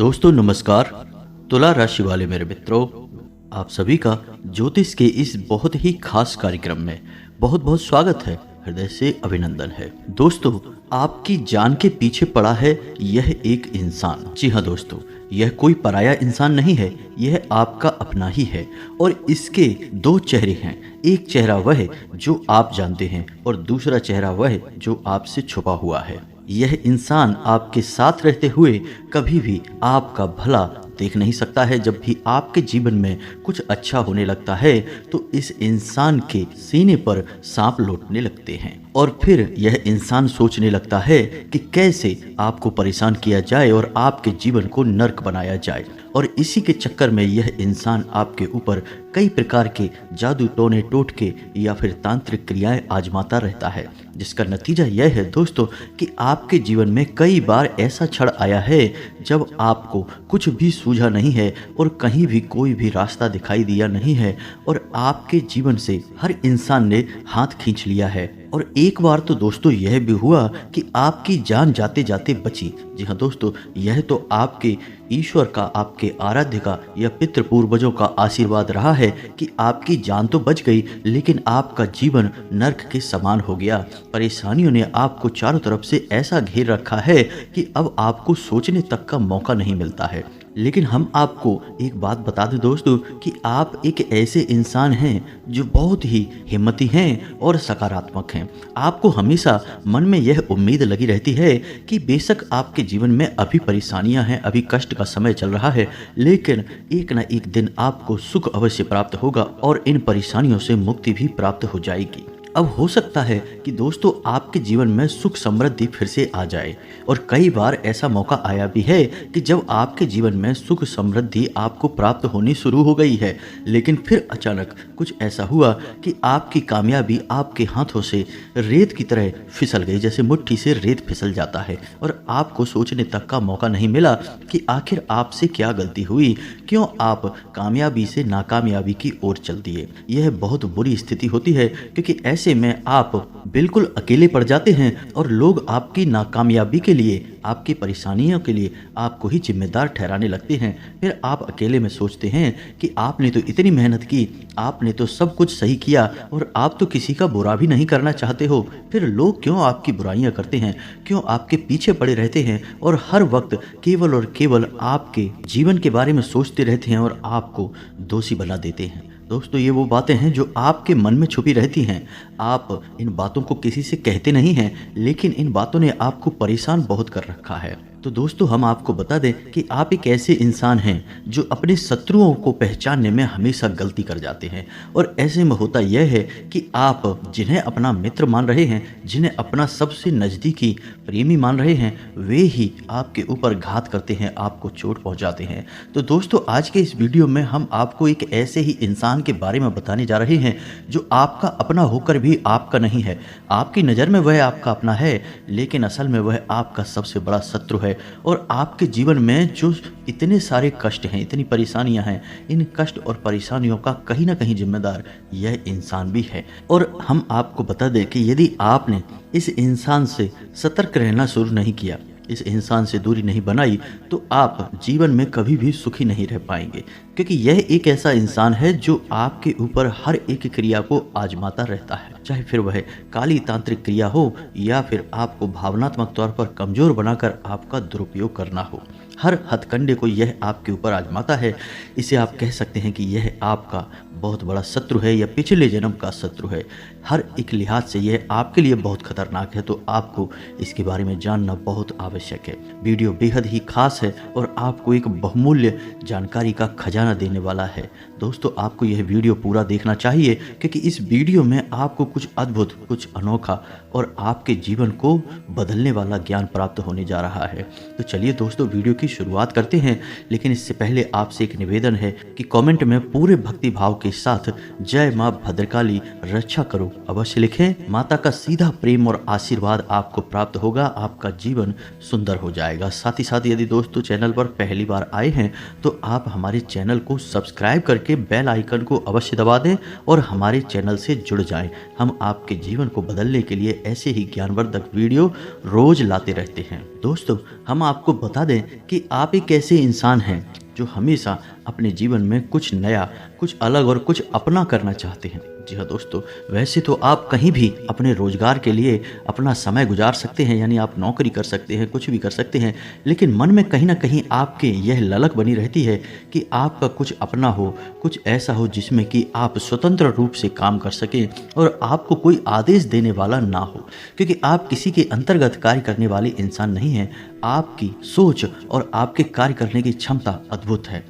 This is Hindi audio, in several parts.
दोस्तों नमस्कार। तुला राशि वाले मेरे मित्रों, आप सभी का ज्योतिष के इस बहुत ही खास कार्यक्रम में बहुत बहुत स्वागत है, हृदय से अभिनंदन है। दोस्तों, आपकी जान के पीछे पड़ा है यह एक इंसान। जी हाँ दोस्तों, यह कोई पराया इंसान नहीं है, यह आपका अपना ही है और इसके दो चेहरे हैं। एक चेहरा वह है जो आप जानते हैं और दूसरा चेहरा वह है जो आपसे छुपा हुआ है। यह इंसान आपके साथ रहते हुए कभी भी आपका भला देख नहीं सकता है। जब भी आपके जीवन में कुछ अच्छा होने लगता है तो इस इंसान के सीने पर सांप लौटने लगते हैं और फिर यह इंसान सोचने लगता है कि कैसे आपको परेशान किया जाए और आपके जीवन को नर्क बनाया जाए। और इसी के चक्कर में यह इंसान आपके ऊपर कई प्रकार के जादू टोने टोटके या फिर तांत्रिक क्रियाएं आजमाता रहता है, जिसका नतीजा यह है दोस्तों कि आपके जीवन में कई बार ऐसा क्षण आया है जब आपको कुछ भी सूझा नहीं है और कहीं भी कोई भी रास्ता दिखाई दिया नहीं है और आपके जीवन से हर इंसान ने हाथ खींच लिया है। और एक बार तो दोस्तों यह भी हुआ कि आपकी जान जाते जाते बची। जी हाँ दोस्तों, यह तो आपके ईश्वर का, आपके आराध्य का या पितृ पूर्वजों का आशीर्वाद रहा है कि आपकी जान तो बच गई, लेकिन आपका जीवन नर्क के समान हो गया। परेशानियों ने आपको चारों तरफ से ऐसा घेर रखा है कि अब आपको सोचने तक का मौका नहीं मिलता है। लेकिन हम आपको एक बात बता दें दोस्तों कि आप एक ऐसे इंसान हैं जो बहुत ही हिम्मती हैं और सकारात्मक हैं। आपको हमेशा मन में यह उम्मीद लगी रहती है कि बेशक आपके जीवन में अभी परेशानियां हैं, अभी कष्ट का समय चल रहा है, लेकिन एक ना एक दिन आपको सुख अवश्य प्राप्त होगा और इन परेशानियों से मुक्ति भी प्राप्त हो जाएगी। अब हो सकता है कि दोस्तों आपके जीवन में सुख समृद्धि फिर से आ जाए और कई बार ऐसा मौका आया भी है कि जब आपके जीवन में सुख समृद्धि आपको प्राप्त होनी शुरू हो गई है, लेकिन फिर अचानक कुछ ऐसा हुआ कि आपकी कामयाबी आपके हाथों से रेत की तरह फिसल गई, जैसे मुट्ठी से रेत फिसल जाता है और आपको सोचने तक का मौका नहीं मिला कि आखिर आपसे क्या गलती हुई, क्यों आप कामयाबी से नाकामयाबी की ओर चल दिए। यह बहुत बुरी स्थिति होती है क्योंकि ऐसे में आप बिल्कुल अकेले पड़ जाते हैं और लोग आपकी नाकामयाबी के लिए, आपकी परेशानियों के लिए आपको ही जिम्मेदार ठहराने लगते हैं। फिर आप अकेले में सोचते हैं कि आपने तो इतनी मेहनत की, आपने तो सब कुछ सही किया और आप तो किसी का बुरा भी नहीं करना चाहते हो, फिर लोग क्यों आपकी बुराइयां करते हैं, क्यों आपके पीछे पड़े रहते हैं और हर वक्त केवल और केवल आपके जीवन के बारे में सोचते रहते हैं और आपको दोषी बना देते हैं। दोस्तों, ये वो बातें हैं जो आपके मन में छुपी रहती हैं। आप इन बातों को किसी से कहते नहीं हैं, लेकिन इन बातों ने आपको परेशान बहुत कर रखा है। तो दोस्तों, हम आपको बता दें कि आप एक ऐसे इंसान हैं जो अपने शत्रुओं को पहचानने में हमेशा गलती कर जाते हैं और ऐसे में होता यह है कि आप जिन्हें अपना मित्र मान रहे हैं, जिन्हें अपना सबसे नज़दीकी प्रेमी मान रहे हैं, वे ही आपके ऊपर घात करते हैं, आपको चोट पहुंचाते हैं। तो दोस्तों, आज के इस वीडियो में हम आपको एक ऐसे ही इंसान के बारे में बताने जा रहे हैं जो आपका अपना होकर भी आपका नहीं है। आपकी नज़र में वह आपका अपना है, लेकिन असल में वह आपका सबसे बड़ा शत्रु है। और आपके जीवन में जो इतने सारे कष्ट हैं, इतनी परेशानियां हैं, इन कष्ट और परेशानियों का कहीं ना कहीं जिम्मेदार यह इंसान भी है। और हम आपको बता दें कि यदि आपने इस इंसान से सतर्क रहना शुरू नहीं किया, इस इंसान से दूरी नहीं बनाई, तो आप जीवन में कभी भी सुखी नहीं रह पाएंगे, क्योंकि यह एक ऐसा इंसान है जो आपके ऊपर हर एक क्रिया को आजमाता रहता है, चाहे फिर वह काली तांत्रिक क्रिया हो या फिर आपको भावनात्मक तौर पर कमजोर बनाकर आपका दुरुपयोग करना हो। हर हथकंडे को यह आपके ऊपर आजमाता है। इसे आप कह सकते हैं कि यह आपका बहुत बड़ा शत्रु है या पिछले जन्म का शत्रु है। हर एक लिहाज से यह आपके लिए बहुत खतरनाक है, तो आपको इसके बारे में जानना बहुत आवश्यक है। वीडियो बेहद ही खास है और आपको एक बहुमूल्य जानकारी का खजाना देने वाला है। दोस्तों, आपको यह वीडियो पूरा देखना चाहिए क्योंकि इस वीडियो में आपको कुछ अद्भुत, कुछ अनोखा और आपके जीवन को बदलने वाला ज्ञान प्राप्त होने जा रहा है। तो चलिए दोस्तों, वीडियो की शुरुआत करते हैं, लेकिन इससे पहले आपसे एक निवेदन है कि कमेंट में पूरे भक्ति भाव के साथ जय मां भद्रकाली रक्षा करो अवश्य लिखें। माता का सीधा प्रेम और आशीर्वाद आपको प्राप्त होगा, आपका जीवन सुंदर हो जाएगा। साथ ही साथ यदि दोस्तों चैनल पर पहली बार आए हैं तो आप हमारे चैनल को सब्सक्राइब करके बेल आइकन को अवश्य दबा दें और हमारे चैनल से जुड़ जाएं। हम आपके जीवन को बदलने के लिए ऐसे ही ज्ञानवर्धक वीडियो रोज लाते रहते हैं। दोस्तों, हम आपको बता दें कि आप एक ऐसे इंसान हैं जो हमेशा अपने जीवन में कुछ नया, कुछ अलग और कुछ अपना करना चाहते हैं। जी हाँ दोस्तों, वैसे तो आप कहीं भी अपने रोजगार के लिए अपना समय गुजार सकते हैं, यानी आप नौकरी कर सकते हैं, कुछ भी कर सकते हैं, लेकिन मन में कहीं ना कहीं आपके यह ललक बनी रहती है कि आपका कुछ अपना हो, कुछ ऐसा हो जिसमें कि आप स्वतंत्र रूप से काम कर सकें और आपको कोई आदेश देने वाला ना हो, क्योंकि आप किसी के अंतर्गत कार्य करने वाले इंसान नहीं हैं। आपकी सोच और आपके कार्य करने की क्षमता अद्भुत है।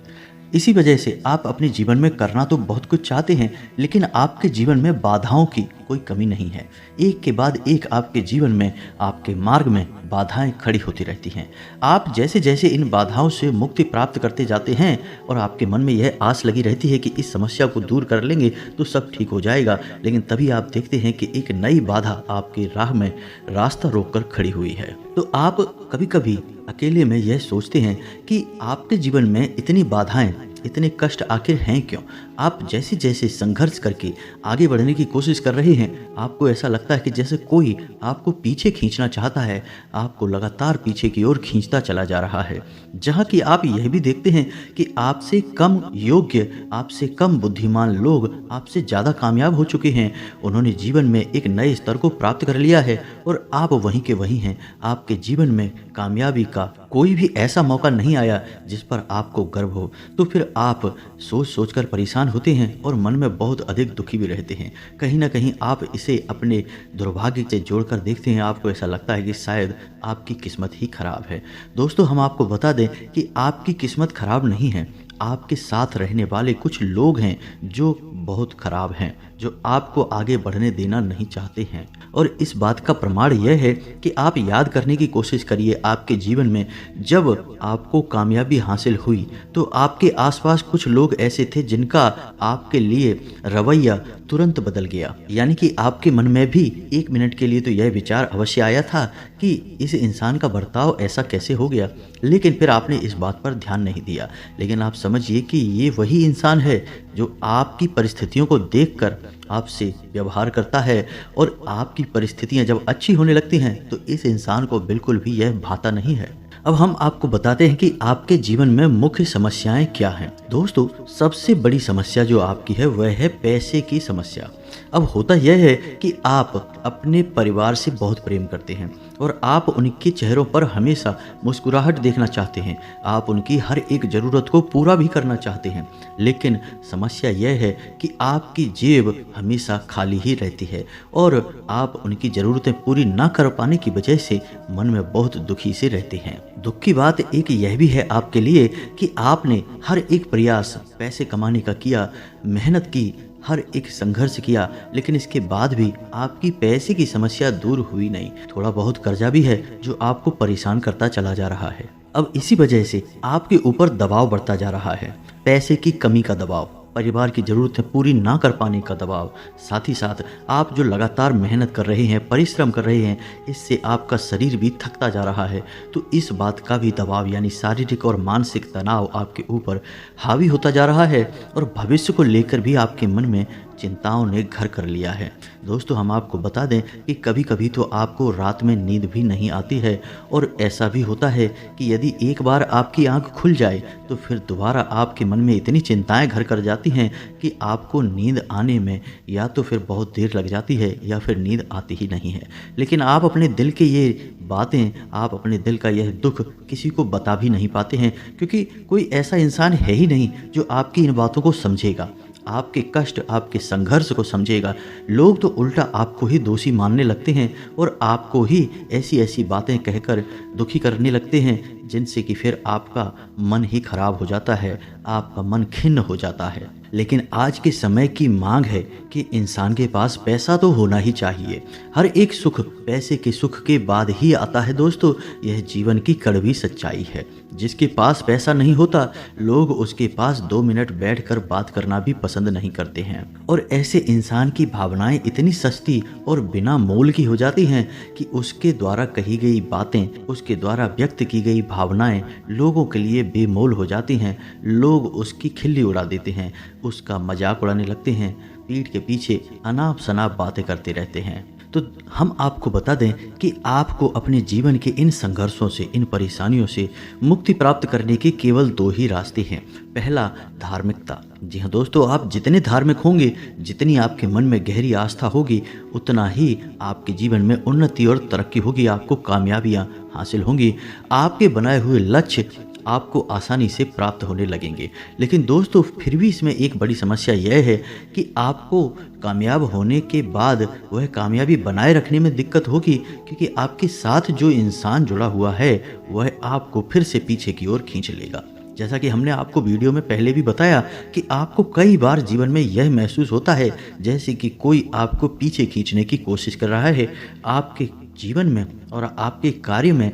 इसी वजह से आप अपने जीवन में करना तो बहुत कुछ चाहते हैं, लेकिन आपके जीवन में बाधाओं की कोई कमी नहीं है। एक के बाद एक आपके जीवन में, आपके मार्ग में बाधाएं खड़ी होती रहती हैं। आप जैसे जैसे इन बाधाओं से मुक्ति प्राप्त करते जाते हैं और आपके मन में यह आस लगी रहती है कि इस समस्या को दूर कर लेंगे तो सब ठीक हो जाएगा, लेकिन तभी आप देखते हैं कि एक नई बाधा आपकी राह में रास्ता रोककर खड़ी हुई है। तो आप कभी कभी अकेले में यह सोचते हैं कि आपके जीवन में इतनी बाधाएं, इतने कष्ट आखिर हैं क्यों? आप जैसे जैसे संघर्ष करके आगे बढ़ने की कोशिश कर रहे हैं, आपको ऐसा लगता है कि जैसे कोई आपको पीछे खींचना चाहता है, आपको लगातार पीछे की ओर खींचता चला जा रहा है। जहाँ कि आप यह भी देखते हैं कि आपसे कम योग्य, आपसे कम बुद्धिमान लोग आपसे ज़्यादा कामयाब हो चुके हैं। उन्होंने जीवन में एक नए स्तर को प्राप्त कर लिया है और आप वहीं के वहीं हैं। आपके जीवन में कामयाबी का कोई भी ऐसा मौका नहीं आया जिस पर आपको गर्व हो। तो फिर आप सोच सोचकर परेशान होते हैं और मन में बहुत अधिक दुखी भी रहते हैं। कहीं ना कहीं आप इसे अपने दुर्भाग्य से जोड़कर देखते हैं। आपको ऐसा लगता है कि शायद आपकी किस्मत ही खराब है। दोस्तों, हम आपको बता दें कि आपकी किस्मत खराब नहीं है। आपके साथ रहने वाले कुछ लोग हैं जो बहुत खराब हैं, जो आपको आगे बढ़ने देना नहीं चाहते हैं। और इस बात का प्रमाण यह है कि आप याद करने की कोशिश करिए, आपके जीवन में जब आपको कामयाबी हासिल हुई तो आपके आसपास कुछ लोग ऐसे थे जिनका आपके लिए रवैया तुरंत बदल गया। यानी कि आपके मन में भी एक मिनट के लिए तो यह विचार अवश्य आया था कि इस इंसान का बर्ताव ऐसा कैसे हो गया, लेकिन फिर आपने इस बात पर ध्यान नहीं दिया। लेकिन आप समझिए कि ये वही इंसान है जो आपकी परिस्थितियों को देखकर आपसे व्यवहार करता है, और आपकी परिस्थितियां जब अच्छी होने लगती हैं तो इस इंसान को बिल्कुल भी यह भाता नहीं है। अब हम आपको बताते हैं कि आपके जीवन में मुख्य समस्याएं क्या हैं। दोस्तों, सबसे बड़ी समस्या जो आपकी है वह है पैसे की समस्या। अब होता यह है कि आप अपने परिवार से बहुत प्रेम करते हैं और आप उनके चेहरों पर हमेशा मुस्कुराहट देखना चाहते हैं। आप उनकी हर एक ज़रूरत को पूरा भी करना चाहते हैं, लेकिन समस्या यह है कि आपकी जेब हमेशा खाली ही रहती है और आप उनकी ज़रूरतें पूरी ना कर पाने की वजह से मन में बहुत दुखी से रहते हैं। दुख की बात एक यह भी है आपके लिए कि आपने हर एक प्रयास पैसे कमाने का किया, मेहनत की, हर एक संघर्ष किया, लेकिन इसके बाद भी आपकी पैसे की समस्या दूर हुई नहीं। थोड़ा बहुत कर्जा भी है जो आपको परेशान करता चला जा रहा है। अब इसी वजह से आपके ऊपर दबाव बढ़ता जा रहा है, पैसे की कमी का दबाव, परिवार की ज़रूरतें पूरी ना कर पाने का दबाव, साथ ही साथ आप जो लगातार मेहनत कर रहे हैं, परिश्रम कर रहे हैं, इससे आपका शरीर भी थकता जा रहा है। तो इस बात का भी दबाव यानी शारीरिक और मानसिक तनाव आपके ऊपर हावी होता जा रहा है और भविष्य को लेकर भी आपके मन में चिंताओं ने घर कर लिया है। दोस्तों, हम आपको बता दें कि कभी कभी तो आपको रात में नींद भी नहीं आती है और ऐसा भी होता है कि यदि एक बार आपकी आंख खुल जाए तो फिर दोबारा आपके मन में इतनी चिंताएं घर कर जाती हैं कि आपको नींद आने में या तो फिर बहुत देर लग जाती है या फिर नींद आती ही नहीं है। लेकिन आप अपने दिल के ये बातें, आप अपने दिल का यह दुख किसी को बता भी नहीं पाते हैं, क्योंकि कोई ऐसा इंसान है ही नहीं जो आपकी इन बातों को समझेगा, आपके कष्ट, आपके संघर्ष को समझेगा। लोग तो उल्टा आपको ही दोषी मानने लगते हैं और आपको ही ऐसी ऐसी बातें कहकर दुखी करने लगते हैं जिनसे कि फिर आपका मन ही खराब हो जाता है, आपका मन खिन्न हो जाता है। लेकिन आज के समय की मांग है कि इंसान के पास पैसा तो होना ही चाहिए। हर एक सुख पैसे के सुख के बाद ही आता है। दोस्तों, यह जीवन की कड़वी सच्चाई है। जिसके पास पैसा नहीं होता, लोग उसके पास 2 मिनट बैठकर बात करना भी पसंद नहीं करते हैं। और ऐसे इंसान की भावनाएं इतनी सस्ती और बिना मोल की हो जाती हैं कि उसके द्वारा कही गई बातें, उसके द्वारा व्यक्त की गई भावनाएं लोगों के लिए बेमोल हो जाती हैं। लोग उसकी खिल्ली उड़ा देते हैं, उसका मजाक उड़ाने लगते हैं, पीठ के पीछे अनाप शनाप बातें करते रहते हैं। तो हम आपको बता दें कि आपको अपने जीवन के इन संघर्षों से, इन परेशानियों से मुक्ति प्राप्त करने के केवल 2 ही रास्ते हैं। पहला, धार्मिकता। जी हाँ दोस्तों, आप जितने धार्मिक होंगे, जितनी आपके मन में गहरी आस्था होगी, उतना ही आपके जीवन में उन्नति और तरक्की होगी, आपको कामयाबियाँ हासिल होंगी, आपके बनाए हुए लक्ष्य आपको आसानी से प्राप्त होने लगेंगे। लेकिन दोस्तों, फिर भी इसमें एक बड़ी समस्या यह है कि आपको कामयाब होने के बाद वह कामयाबी बनाए रखने में दिक्कत होगी, क्योंकि आपके साथ जो इंसान जुड़ा हुआ है वह आपको फिर से पीछे की ओर खींच लेगा। जैसा कि हमने आपको वीडियो में पहले भी बताया कि आपको कई बार जीवन में यह महसूस होता है जैसे कि कोई आपको पीछे खींचने की कोशिश कर रहा है। आपके जीवन में और आपके कार्य में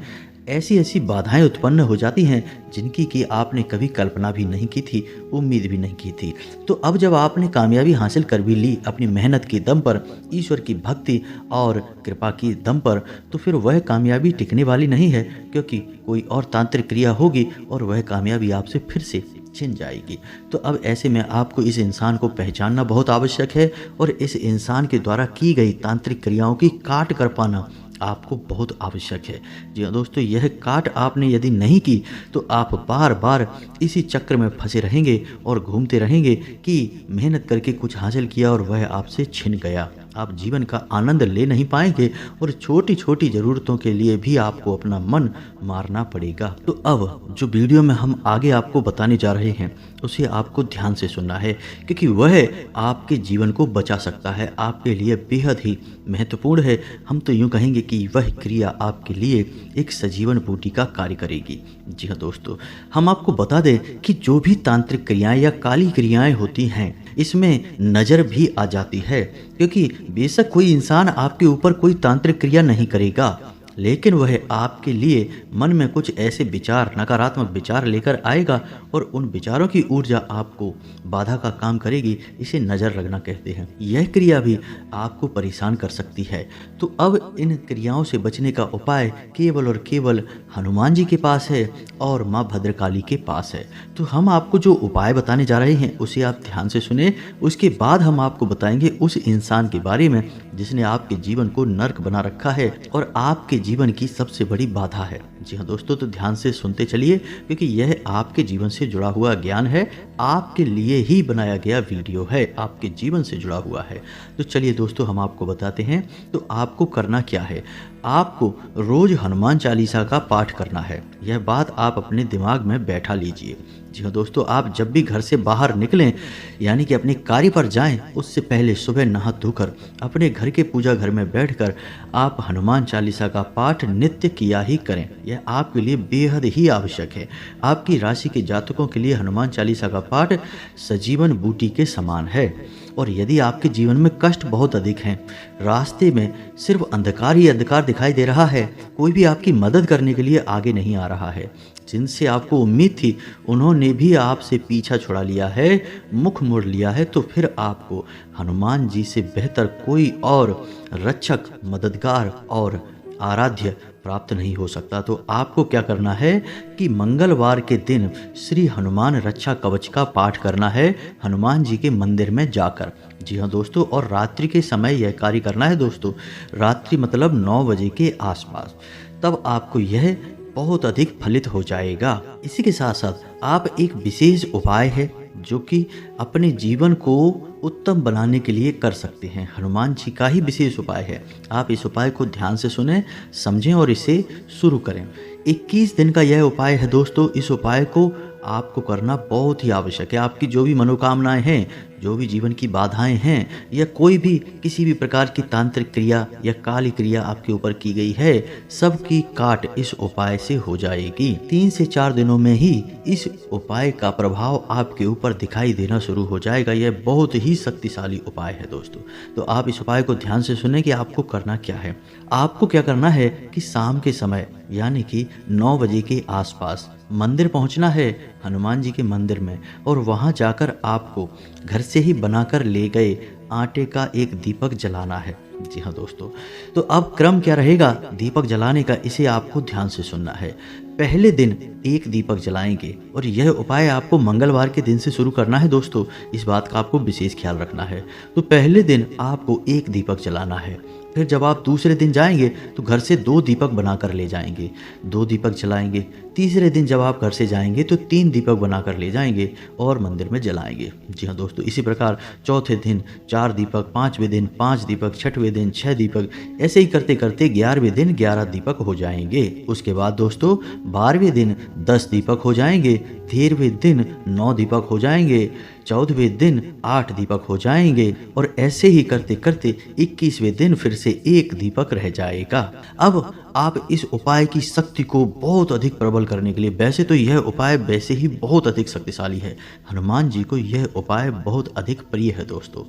ऐसी ऐसी बाधाएं उत्पन्न हो जाती हैं जिनकी कि आपने कभी कल्पना भी नहीं की थी, उम्मीद भी नहीं की थी। तो अब जब आपने कामयाबी हासिल कर भी ली अपनी मेहनत के दम पर, ईश्वर की भक्ति और कृपा की दम पर, तो फिर वह कामयाबी टिकने वाली नहीं है, क्योंकि कोई और तांत्रिक क्रिया होगी और वह कामयाबी आपसे फिर से छिन जाएगी। तो अब ऐसे में आपको इस इंसान को पहचानना बहुत आवश्यक है और इस इंसान के द्वारा की गई तांत्रिक क्रियाओं की काट कर पाना आपको बहुत आवश्यक है। जी हाँ दोस्तों, यह काट आपने यदि नहीं की तो आप बार बार इसी चक्र में फंसे रहेंगे और घूमते रहेंगे कि मेहनत करके कुछ हासिल किया और वह आपसे छिन गया। आप जीवन का आनंद ले नहीं पाएंगे और छोटी छोटी ज़रूरतों के लिए भी आपको अपना मन मारना पड़ेगा। तो अब जो वीडियो में हम आगे आपको बताने जा रहे हैं उसे आपको ध्यान से सुनना है, क्योंकि वह आपके जीवन को बचा सकता है, आपके लिए बेहद ही महत्वपूर्ण है। हम तो यूँ कहेंगे कि वह क्रिया आपके लिए एक सजीवन बूटी का कार्य करेगी। जी हाँ दोस्तों, हम आपको बता दें कि जो भी तांत्रिक क्रियाएं या काली क्रियाएं होती हैं, इसमें नज़र भी आ जाती है, क्योंकि बेशक कोई इंसान आपके ऊपर कोई तांत्रिक क्रिया नहीं करेगा, लेकिन वह आपके लिए मन में कुछ ऐसे विचार, नकारात्मक विचार लेकर आएगा और उन विचारों की ऊर्जा आपको बाधा का काम करेगी। इसे नज़र लगना कहते हैं। यह क्रिया भी आपको परेशान कर सकती है। तो अब इन क्रियाओं से बचने का उपाय केवल और केवल हनुमान जी के पास है और माँ भद्रकाली के पास है। तो हम आपको जो उपाय बताने जा रहे हैं उसे आप ध्यान से सुने। उसके बाद हम आपको बताएंगे उस इंसान के बारे में जिसने आपके जीवन को नर्क बना रखा है और आपके जीवन की सबसे बड़ी बाधा है। जी हाँ दोस्तों, तो ध्यान से सुनते चलिए, क्योंकि यह आपके जीवन से जुड़ा हुआ ज्ञान है, आपके लिए ही बनाया गया वीडियो है, आपके जीवन से जुड़ा हुआ है। तो चलिए दोस्तों, हम आपको बताते हैं। तो आपको करना क्या है, आपको रोज हनुमान चालीसा का पाठ करना है। यह बात आप अपने दिमाग में बैठा लीजिए। जी हाँ दोस्तों, आप जब भी घर से बाहर निकलें, यानी कि अपने कार्य पर जाएं, उससे पहले सुबह नहा धोकर अपने घर के पूजा घर में बैठकर आप हनुमान चालीसा का पाठ नित्य किया ही करें। यह आपके लिए बेहद ही आवश्यक है। आपकी राशि के जातकों के लिए हनुमान चालीसा का पाठ सजीवन बूटी के समान है। और यदि आपके जीवन में कष्ट बहुत अधिक हैं, रास्ते में सिर्फ अंधकार ही अंधकार दिखाई दे रहा है, कोई भी आपकी मदद करने के लिए आगे नहीं आ रहा है, जिनसे आपको उम्मीद थी उन्होंने भी आपसे पीछा छुड़ा लिया है, मुख मोड़ लिया है, तो फिर आपको हनुमान जी से बेहतर कोई और रक्षक, मददगार और आराध्य प्राप्त नहीं हो सकता। तो आपको क्या करना है कि मंगलवार के दिन श्री हनुमान रक्षा कवच का पाठ करना है हनुमान जी के मंदिर में जाकर। जी हाँ दोस्तों, और रात्रि के समय यह कार्य करना है दोस्तों, रात्रि मतलब 9 बजे के आसपास, तब आपको यह बहुत अधिक फलित हो जाएगा। इसी के साथ साथ आप एक विशेष उपाय है जो कि अपने जीवन को उत्तम बनाने के लिए कर सकते हैं। हनुमान जी का ही विशेष उपाय है। आप इस उपाय को ध्यान से सुने, समझें और इसे शुरू करें। 21 दिन का यह उपाय है दोस्तों। इस उपाय को आपको करना बहुत ही आवश्यक है। आपकी जो भी मनोकामनाएं हैं, जो भी जीवन की बाधाएं हैं, या कोई भी किसी भी प्रकार की तांत्रिक क्रिया या काली क्रिया आपके ऊपर की गई है, सबकी काट इस उपाय से हो जाएगी। 3 से 4 दिनों में ही इस उपाय का प्रभाव आपके ऊपर दिखाई देना शुरू हो जाएगा। यह बहुत ही शक्तिशाली उपाय है दोस्तों। तो आप इस उपाय को ध्यान से सुनें कि आपको करना क्या है। आपको क्या करना है कि शाम के समय यानी कि 9 बजे के आसपास मंदिर पहुंचना है, हनुमान जी के मंदिर में, और वहां जाकर आपको घर से ही बनाकर ले गए आटे का एक दीपक जलाना है। जी हाँ दोस्तों, तो अब क्रम क्या रहेगा दीपक जलाने का, इसे आपको ध्यान से सुनना है। पहले दिन एक दीपक जलाएंगे और यह उपाय आपको मंगलवार के दिन से शुरू करना है दोस्तों। इस बात का आपको विशेष ख्याल रखना है। तो पहले दिन आपको एक दीपक जलाना है। फिर जब आप दूसरे दिन जाएंगे तो घर से 2 दीपक बनाकर ले जाएंगे, 2 दीपक जलाएंगे। तीसरे दिन जब आप घर से जाएंगे तो 3 दीपक बनाकर ले जाएंगे और मंदिर में जलाएंगे। जी हाँ दोस्तों, इसी प्रकार चौथे दिन 4 दीपक, 5वें दिन 5 दीपक, 6वें दिन 6 दीपक, ऐसे ही करते करते 11वें दिन 11 दीपक हो जाएंगे। उसके बाद दोस्तों 12वें दिन 10 दीपक हो जाएंगे, 13वें दिन 9 दीपक हो जाएंगे, 14वें दिन 8 दीपक हो जाएंगे और ऐसे ही करते करते 21वें दिन फिर से 1 दीपक रह जाएगा। अब आप इस उपाय की शक्ति को बहुत अधिक प्रबल करने के लिए, वैसे तो यह उपाय वैसे ही बहुत अधिक शक्तिशाली है, हनुमान जी को यह उपाय बहुत अधिक प्रिय है दोस्तों।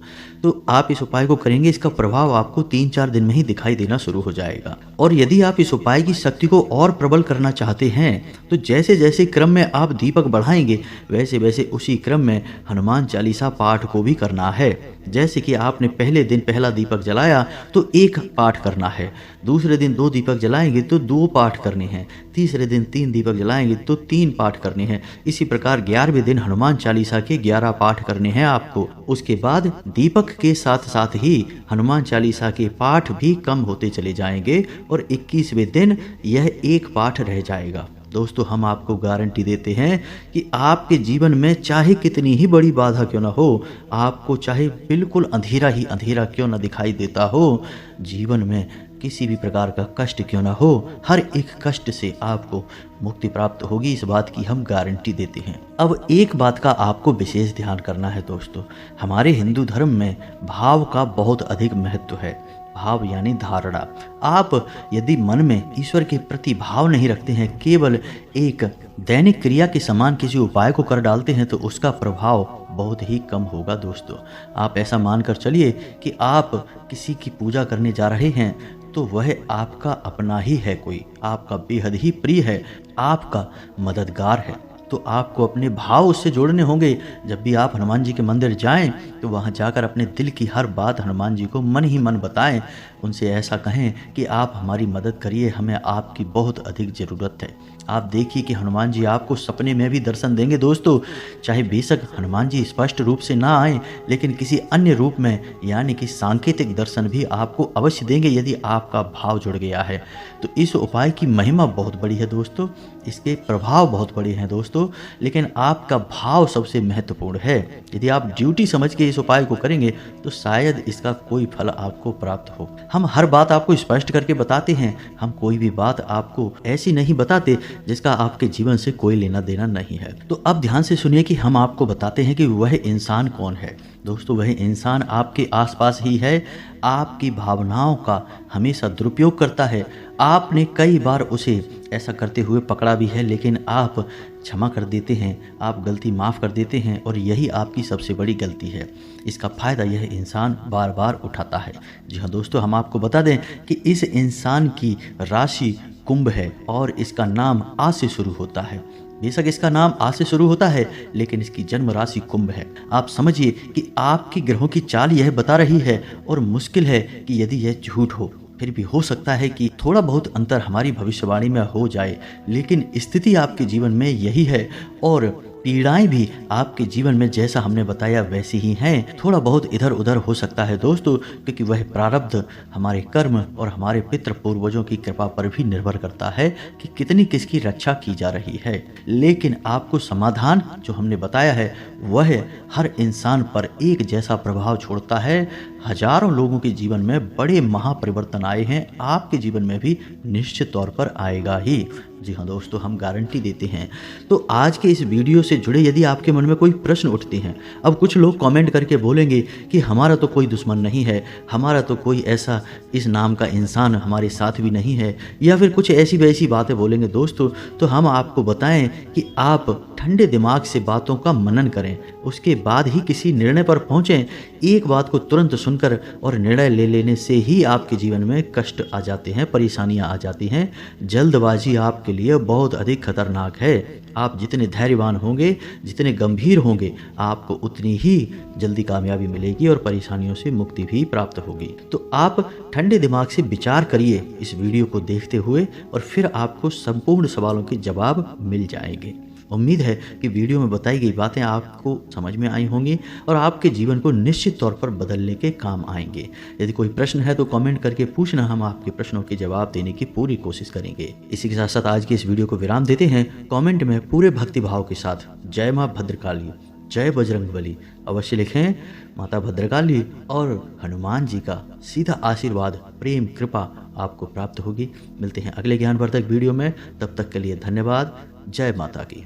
तो आप इस उपाय को करेंगे, इसका प्रभाव आपको 3-4 दिन में ही दिखाई देना शुरू हो जाएगा। और यदि आप इस उपाय की शक्ति को और प्रबल करना चाहते हैं तो जैसे जैसे क्रम में आप दीपक बढ़ाएंगे वैसे वैसे उसी क्रम में हनुमान चालीसा पाठ को भी करना है। जैसे कि आपने पहले दिन पहला दीपक जलाया तो 1 पाठ करना है, दूसरे दिन 2 दीपक जलाएंगे तो 2 पाठ करने हैं, तीसरे दिन 3 दीपक जलाएंगे तो 3 पाठ करने हैं। इसी प्रकार 11वें दिन हनुमान चालीसा के 11 पाठ करने हैं आपको। उसके बाद दीपक के साथ साथ ही हनुमान चालीसा के पाठ भी कम होते चले जाएंगे और 21वें दिन यह 1 पाठ रह जाएगा। दोस्तों हम आपको गारंटी देते हैं कि आपके जीवन में चाहे कितनी ही बड़ी बाधा क्यों ना हो, आपको चाहे बिल्कुल अंधेरा ही अंधेरा क्यों ना दिखाई देता हो, जीवन में किसी भी प्रकार का कष्ट क्यों ना हो, हर एक कष्ट से आपको मुक्ति प्राप्त होगी। इस बात की हम गारंटी देते हैं। अब एक बात का आपको विशेष ध्यान करना है दोस्तों, हमारे हिंदू धर्म में भाव का बहुत अधिक महत्व है। भाव यानी धारणा। आप यदि मन में ईश्वर के प्रति भाव नहीं रखते हैं, केवल एक दैनिक क्रिया के समान किसी उपाय को कर डालते हैं तो उसका प्रभाव बहुत ही कम होगा दोस्तों। आप ऐसा मानकर चलिए कि आप किसी की पूजा करने जा रहे हैं तो वह आपका अपना ही है, कोई आपका बेहद ही प्रिय है, आपका मददगार है। तो आपको अपने भाव उससे जोड़ने होंगे। जब भी आप हनुमान जी के मंदिर जाएं तो वहां जाकर अपने दिल की हर बात हनुमान जी को मन ही मन बताएं, उनसे ऐसा कहें कि आप हमारी मदद करिए, हमें आपकी बहुत अधिक ज़रूरत है। आप देखिए कि हनुमान जी आपको सपने में भी दर्शन देंगे दोस्तों। चाहे बेशक हनुमान जी स्पष्ट रूप से ना आए, लेकिन किसी अन्य रूप में यानी कि सांकेतिक दर्शन भी आपको अवश्य देंगे यदि आपका भाव जुड़ गया है। तो इस उपाय की महिमा बहुत बड़ी है दोस्तों, इसके प्रभाव बहुत बड़े हैं दोस्तों, लेकिन आपका भाव सबसे महत्वपूर्ण है। यदि आप ड्यूटी समझ के इस उपाय को करेंगे तो शायद इसका कोई फल आपको प्राप्त हो। हम हर बात आपको स्पष्ट करके बताते हैं, हम कोई भी बात आपको ऐसी नहीं बताते जिसका आपके जीवन से कोई लेना देना नहीं है। तो अब ध्यान से सुनिए कि हम आपको बताते हैं कि वह इंसान कौन है। दोस्तों वह इंसान आपके आसपास ही है, आपकी भावनाओं का हमेशा दुरुपयोग करता है। आपने कई बार उसे ऐसा करते हुए पकड़ा भी है, लेकिन आप क्षमा कर देते हैं, आप गलती माफ़ कर देते हैं और यही आपकी सबसे बड़ी गलती है। इसका फ़ायदा यह इंसान बार बार उठाता है। जी हाँ दोस्तों, हम आपको बता दें कि इस इंसान की राशि कुंभ है और इसका नाम आ से शुरू होता है। बेशक इसका नाम आ से शुरू होता है लेकिन इसकी जन्म राशि कुंभ है। आप समझिए कि आपके ग्रहों की चाल यह बता रही है और मुश्किल है कि यदि यह झूठ हो, फिर भी हो सकता है कि थोड़ा बहुत अंतर हमारी भविष्यवाणी में हो जाए, लेकिन स्थिति आपके जीवन में यही है और पीड़ाएं भी आपके जीवन में जैसा हमने बताया वैसी ही हैं। थोड़ा बहुत इधर उधर हो सकता है दोस्तों, क्योंकि वह प्रारब्ध हमारे कर्म और हमारे पितृ पूर्वजों की कृपा पर भी निर्भर करता है कि कितनी किसकी रक्षा की जा रही है। लेकिन आपको समाधान जो हमने बताया है वह हर इंसान पर एक जैसा प्रभाव छोड़ता है। हजारों लोगों के जीवन में बड़े महापरिवर्तन आए हैं, आपके जीवन में भी निश्चित तौर पर आएगा ही। जी हाँ दोस्तों, हम गारंटी देते हैं। तो आज के इस वीडियो से जुड़े यदि आपके मन में कोई प्रश्न उठते हैं, अब कुछ लोग कमेंट करके बोलेंगे कि हमारा तो कोई दुश्मन नहीं है, हमारा तो कोई ऐसा इस नाम का इंसान हमारे साथ भी नहीं है, या फिर कुछ ऐसी वैसी बातें बोलेंगे दोस्तों, तो हम आपको बताएं कि आप ठंडे दिमाग से बातों का मनन करें, उसके बाद ही किसी निर्णय पर पहुंचें। एक बात को तुरंत सुनकर और निर्णय ले लेने से ही आपके जीवन में कष्ट आ जाते हैं, परेशानियां आ जाती हैं। जल्दबाजी आपके लिए बहुत अधिक खतरनाक है। आप जितने धैर्यवान होंगे, जितने गंभीर होंगे, आपको उतनी ही जल्दी कामयाबी मिलेगी और परेशानियों से मुक्ति भी प्राप्त होगी। तो आप ठंडे दिमाग से विचार करिए इस वीडियो को देखते हुए और फिर आपको संपूर्ण सवालों के जवाब मिल जाएंगे। उम्मीद है कि वीडियो में बताई गई बातें आपको समझ में आई होंगी और आपके जीवन को निश्चित तौर पर बदलने के काम आएंगे। यदि कोई प्रश्न है तो कमेंट करके पूछना, हम आपके प्रश्नों के जवाब देने की पूरी कोशिश करेंगे। इसी के साथ साथ आज की इस वीडियो को विराम देते हैं। कमेंट में पूरे भक्ति भाव के साथ जय माँ भद्रकाली, जय बजरंगबली अवश्य लिखें। माता भद्रकाली और हनुमान जी का सीधा आशीर्वाद, प्रेम, कृपा आपको प्राप्त होगी। मिलते हैं अगले ज्ञानवर्धक वीडियो में, तब तक के लिए धन्यवाद। जय माता की।